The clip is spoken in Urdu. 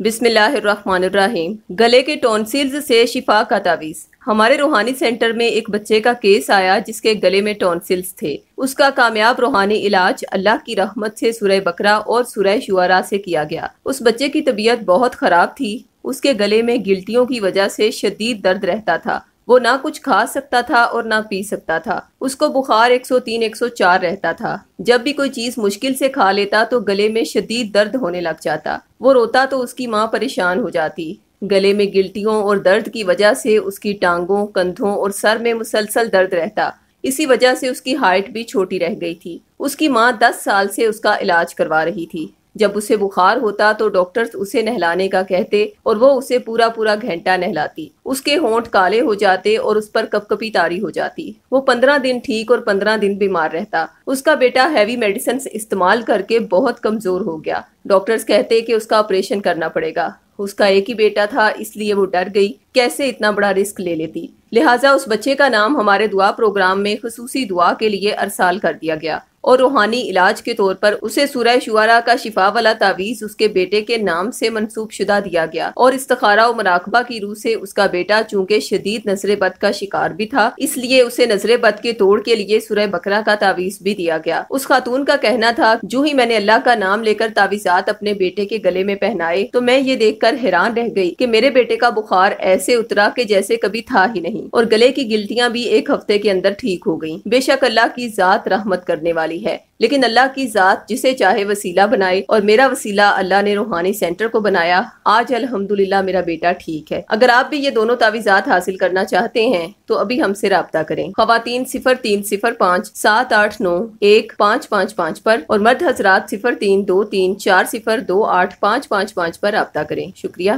بسم اللہ الرحمن الرحیم۔ گلے کے ٹونسلز سے شفا کا تعویذ۔ ہمارے روحانی سینٹر میں ایک بچے کا کیس آیا جس کے گلے میں ٹونسلز تھے۔ اس کا کامیاب روحانی علاج اللہ کی رحمت سے سورہ بقرہ اور سورہ شعراء سے کیا گیا۔ اس بچے کی طبیعت بہت خراب تھی۔ اس کے گلے میں گلٹیوں کی وجہ سے شدید درد رہتا تھا۔ وہ نہ کچھ کھا سکتا تھا اور نہ پی سکتا تھا۔ اس کو بخار 103 104 رہتا تھا۔ جب بھی کوئی چیز مشکل سے کھا لیتا تو گلے میں شدید درد ہونے لگ جاتا۔ وہ روتا تو اس کی ماں پریشان ہو جاتی۔ گلے میں گلٹیوں اور درد کی وجہ سے اس کی ٹانگوں، کندھوں اور سر میں مسلسل درد رہتا۔ اسی وجہ سے اس کی ہائٹ بھی چھوٹی رہ گئی تھی۔ اس کی ماں 10 سال سے اس کا علاج کروا رہی تھی۔ جب اسے بخار ہوتا تو ڈاکٹرز اسے نہلانے کا کہتے اور وہ اسے پورا گھنٹہ نہلاتی۔ اس کے ہونٹ کالے ہو جاتے اور اس پر کپکپی طاری ہو جاتی۔ وہ 15 دن ٹھیک اور 15 دن بیمار رہتا۔ اس کا بیٹا ہیوی میڈیسنز استعمال کر کے بہت کمزور ہو گیا۔ ڈاکٹرز کہتے کہ اس کا آپریشن کرنا پڑے گا۔ اس کا ایک ہی بیٹا تھا، اس لیے وہ ڈر گئی، کیسے اتنا بڑا رسک لے لیتی۔ لہٰذا اس بچے کا نام ہمارے دعا پروگرام میں خصوصی دعا کے لیے ارسال کر دیا گیا اور روحانی علاج کے طور پر اسے سورہ شعراء کا شفا والا تعویذ اس کے بیٹے کے نام سے منسوب شدہ دیا گیا، اور استخارہ و مراقبہ کی روح سے اس کا بیٹا چونکہ شدید نظر بد کا شکار بھی تھا، اس لیے اسے نظر بد کے توڑ کے لیے سورہ بقرہ کا تعویذ بھی دیا گیا۔ اس خاتون کا کہنا تھا، جو ہی میں نے اللہ کا نام لے کر تعویذات اپنے بیٹے کے گلے میں پہنائے تو میں یہ دیکھ کر حیران رہ گئی کہ میرے بیٹے کا بخار ایسے اترا کہ جیسے کبھی تھا ہی نہیں، اور گلے کی گلٹیاں بھی 1 ہفتے کے اندر ٹھیک ہو گئیں۔ بے شک اللہ کی ذات رحمت کرنے والی ہے، لیکن اللہ کی ذات جسے چاہے وسیلہ بنائے، اور میرا وسیلہ اللہ نے روحانی سینٹر کو بنایا۔ آج الحمدللہ میرا بیٹا ٹھیک ہے۔ اگر آپ بھی یہ دونوں تعویذات حاصل کرنا چاہتے ہیں تو ابھی ہم سے رابطہ کریں۔ خواتین 0305 789 1555 پر اور مرد حضرات 0323 4028 555 پر رابطہ کریں۔ شکریہ۔